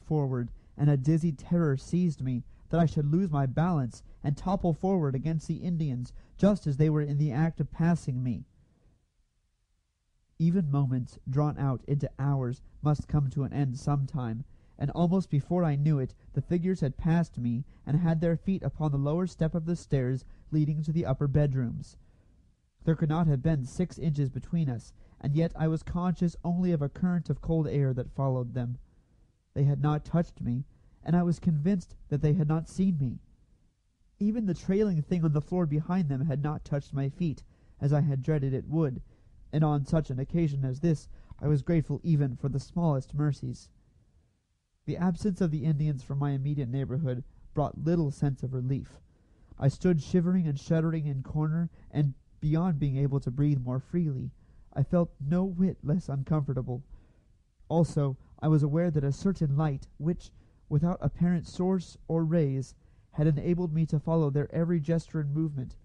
forward, and a dizzy terror seized me that I should lose my balance and topple forward against the Indians just as they were in the act of passing me. Even moments drawn out into hours must come to an end sometime, and almost before I knew it, the figures had passed me and had their feet upon the lower step of the stairs leading to the upper bedrooms. There could not have been 6 inches between us, and yet I was conscious only of a current of cold air that followed them. They had not touched me, and I was convinced that they had not seen me. Even the trailing thing on the floor behind them had not touched my feet, as I had dreaded it would, and on such an occasion as this I was grateful even for the smallest mercies. The absence of the Indians from my immediate neighborhood brought little sense of relief. I stood shivering and shuddering in corner, and beyond being able to breathe more freely, I felt no whit less uncomfortable. Also, I was aware that a certain light, which, without apparent source or rays, had enabled me to follow their every gesture and movement,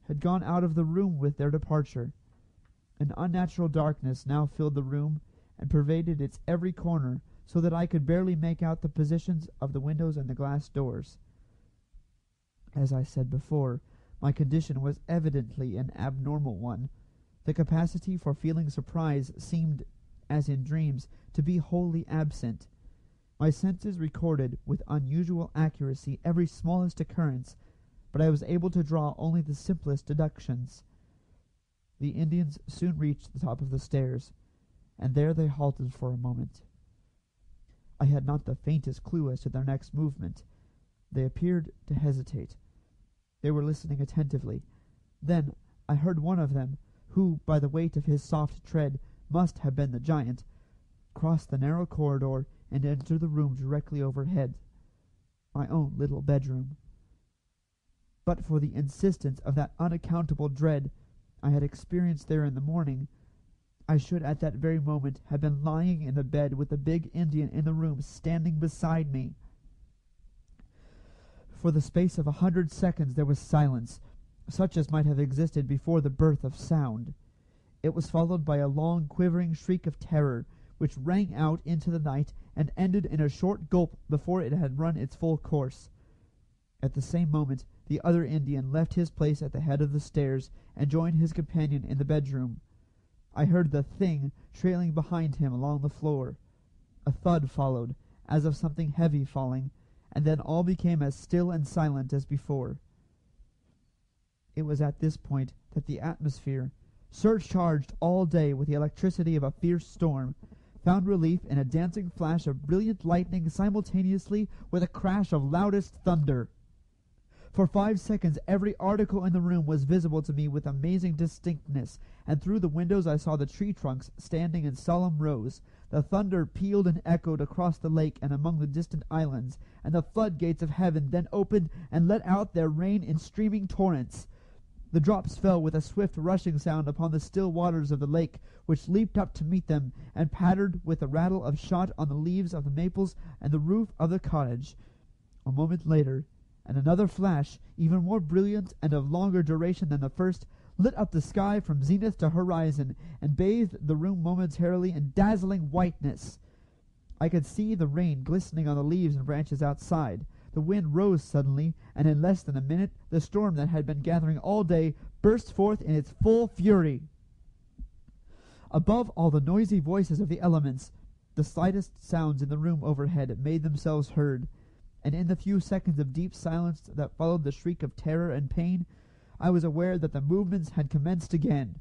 had gone out of the room with their departure. An unnatural darkness now filled the room and pervaded its every corner, so that I could barely make out the positions of the windows and the glass doors. As I said before, my condition was evidently an abnormal one. The capacity for feeling surprise seemed, as in dreams, to be wholly absent. My senses recorded with unusual accuracy every smallest occurrence, but I was able to draw only the simplest deductions. The Indians soon reached the top of the stairs, and there they halted for a moment. I had not the faintest clue as to their next movement. They appeared to hesitate. They were listening attentively. Then I heard one of them, who, by the weight of his soft tread, must have been the giant, cross the narrow corridor and enter the room directly overhead, my own little bedroom. But for the insistence of that unaccountable dread I had experienced there in the morning, I should at that very moment have been lying in the bed with the big Indian in the room standing beside me. For the space of 100 seconds there was silence, such as might have existed before the birth of sound. It was followed by a long quivering shriek of terror, which rang out into the night and ended in a short gulp before it had run its full course. At the same moment the other Indian left his place at the head of the stairs and joined his companion in the bedroom. I heard the thing trailing behind him along the floor. A thud followed, as of something heavy falling, and then all became as still and silent as before. It was at this point that the atmosphere, surcharged all day with the electricity of a fierce storm, found relief in a dancing flash of brilliant lightning simultaneously with a crash of loudest thunder. For 5 seconds every article in the room was visible to me with amazing distinctness, and through the windows I saw the tree trunks standing in solemn rows. The thunder pealed and echoed across the lake and among the distant islands, and the floodgates of heaven then opened and let out their rain in streaming torrents. The drops fell with a swift rushing sound upon the still waters of the lake, which leaped up to meet them, and pattered with a rattle of shot on the leaves of the maples and the roof of the cottage. A moment later, and another flash, even more brilliant and of longer duration than the first, lit up the sky from zenith to horizon, and bathed the room momentarily in dazzling whiteness. I could see the rain glistening on the leaves and branches outside. The wind rose suddenly, and in less than a minute the storm that had been gathering all day burst forth in its full fury. Above all the noisy voices of the elements, the slightest sounds in the room overhead made themselves heard, and in the few seconds of deep silence that followed the shriek of terror and pain, I was aware that the movements had commenced again.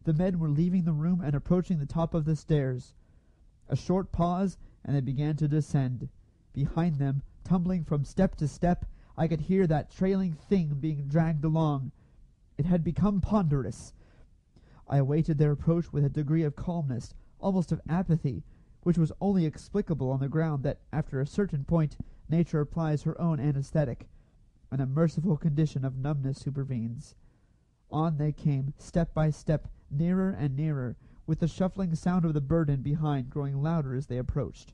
The men were leaving the room and approaching the top of the stairs. A short pause, and they began to descend. Behind them, tumbling from step to step, I could hear that trailing thing being dragged along. It had become ponderous. I awaited their approach with a degree of calmness, almost of apathy, which was only explicable on the ground that, after a certain point, nature applies her own anesthetic, and a merciful condition of numbness supervenes. On they came, step by step, nearer and nearer, with the shuffling sound of the burden behind growing louder as they approached.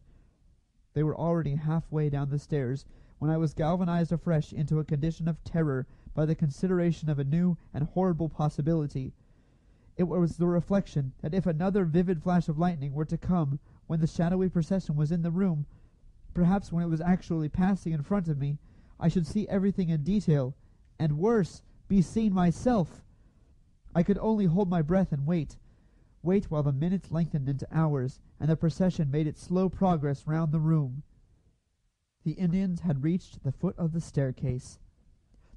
They were already halfway down the stairs when I was galvanized afresh into a condition of terror by the consideration of a new and horrible possibility. It was the reflection that if another vivid flash of lightning were to come when the shadowy procession was in the room, Perhaps when it was actually passing in front of me, I should see everything in detail, and worse, be seen myself. I could only hold my breath and wait while the minutes lengthened into hours, and the procession made its slow progress round the room. The Indians had reached the foot of the staircase.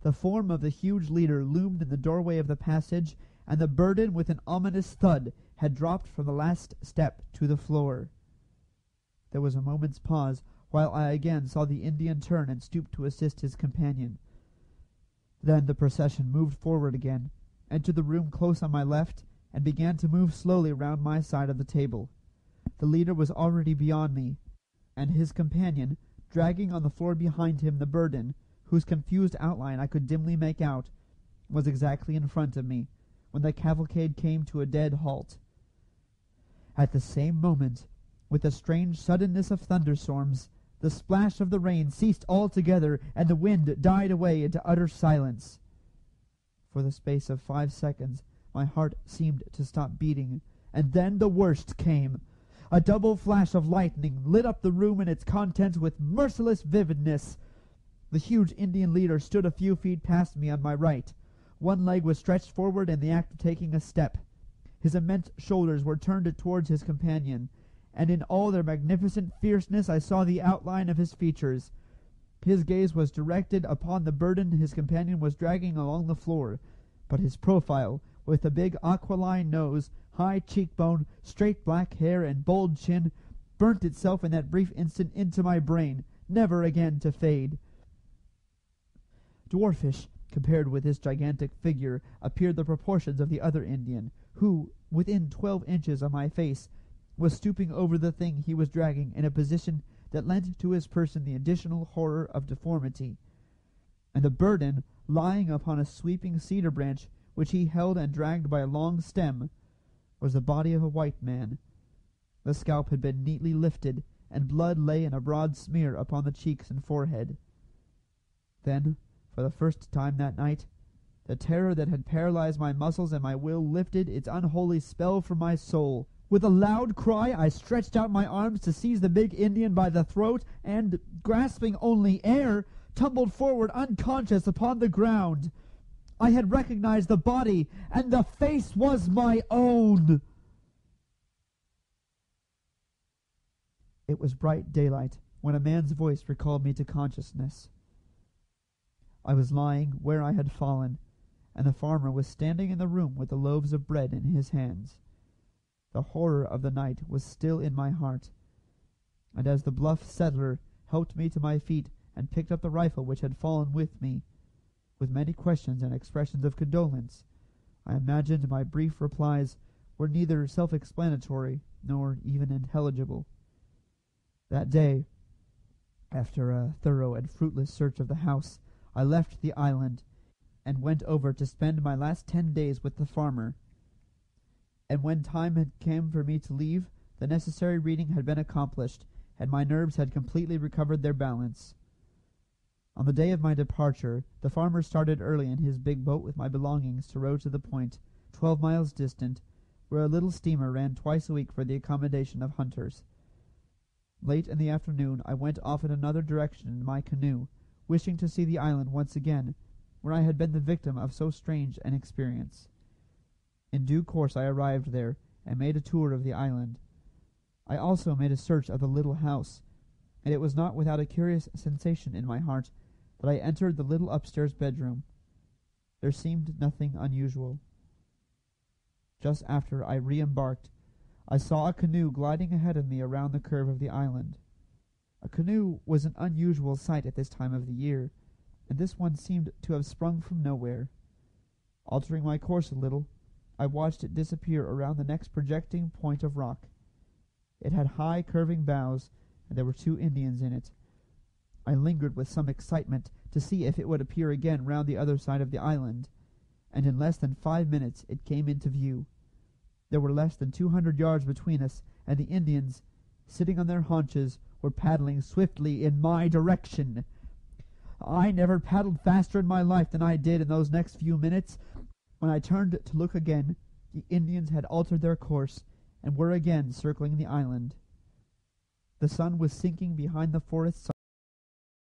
The form of the huge leader loomed in the doorway of the passage, and the burden, with an ominous thud, had dropped from the last step to the floor. There was a moment's pause, while I again saw the Indian turn and stoop to assist his companion. Then the procession moved forward again, entered the room close on my left, and began to move slowly round my side of the table. The leader was already beyond me, and his companion, dragging on the floor behind him the burden, whose confused outline I could dimly make out, was exactly in front of me, when the cavalcade came to a dead halt. At the same moment, with the strange suddenness of thunderstorms, the splash of the rain ceased altogether, and the wind died away into utter silence. For the space of 5 seconds my heart seemed to stop beating, and then the worst came. A double flash of lightning lit up the room and its contents with merciless vividness. The huge Indian leader stood a few feet past me on my right. One leg was stretched forward in the act of taking a step. His immense shoulders were turned towards his companion, and in all their magnificent fierceness I saw the outline of his features. His gaze was directed upon the burden his companion was dragging along the floor, but his profile, with the big aquiline nose, high cheekbone, straight black hair, and bold chin, burnt itself in that brief instant into my brain, never again to fade. Dwarfish, compared with this gigantic figure, appeared the proportions of the other Indian, who, within 12 inches of my face, was stooping over the thing he was dragging in a position that lent to his person the additional horror of deformity. And the burden, lying upon a sweeping cedar branch, which he held and dragged by a long stem, was the body of a white man. The scalp had been neatly lifted, and blood lay in a broad smear upon the cheeks and forehead. Then, for the first time that night, the terror that had paralyzed my muscles and my will lifted its unholy spell from my soul. With a loud cry, I stretched out my arms to seize the big Indian by the throat, and, grasping only air, tumbled forward unconscious upon the ground. I had recognized the body, and the face was my own. It was bright daylight when a man's voice recalled me to consciousness. I was lying where I had fallen, and the farmer was standing in the room with the loaves of bread in his hands. The horror of the night was still in my heart, and as the bluff settler helped me to my feet and picked up the rifle which had fallen with me, with many questions and expressions of condolence, I imagined my brief replies were neither self-explanatory nor even intelligible. That day, after a thorough and fruitless search of the house, I left the island, and went over to spend my last 10 days with the farmer. And when time had come for me to leave, the necessary reading had been accomplished, and my nerves had completely recovered their balance. On the day of my departure, the farmer started early in his big boat with my belongings to row to the point, 12 miles distant, where a little steamer ran twice a week for the accommodation of hunters. Late in the afternoon I went off in another direction in my canoe, wishing to see the island once again, where I had been the victim of so strange an experience. In due course I arrived there, and made a tour of the island. I also made a search of the little house, and it was not without a curious sensation in my heart that I entered the little upstairs bedroom. There seemed nothing unusual. Just after I re-embarked, I saw a canoe gliding ahead of me around the curve of the island. A canoe was an unusual sight at this time of the year, and this one seemed to have sprung from nowhere. Altering my course a little, I watched it disappear around the next projecting point of rock. It had high curving bows, and there were 2 Indians in it. I lingered with some excitement to see if it would appear again round the other side of the island, and in less than 5 minutes it came into view. There were less than 200 yards between us, and the Indians, sitting on their haunches, were paddling swiftly in my direction. I never paddled faster in my life than I did in those next few minutes. When I turned to look again, the Indians had altered their course, and were again circling the island. The sun was sinking behind the forest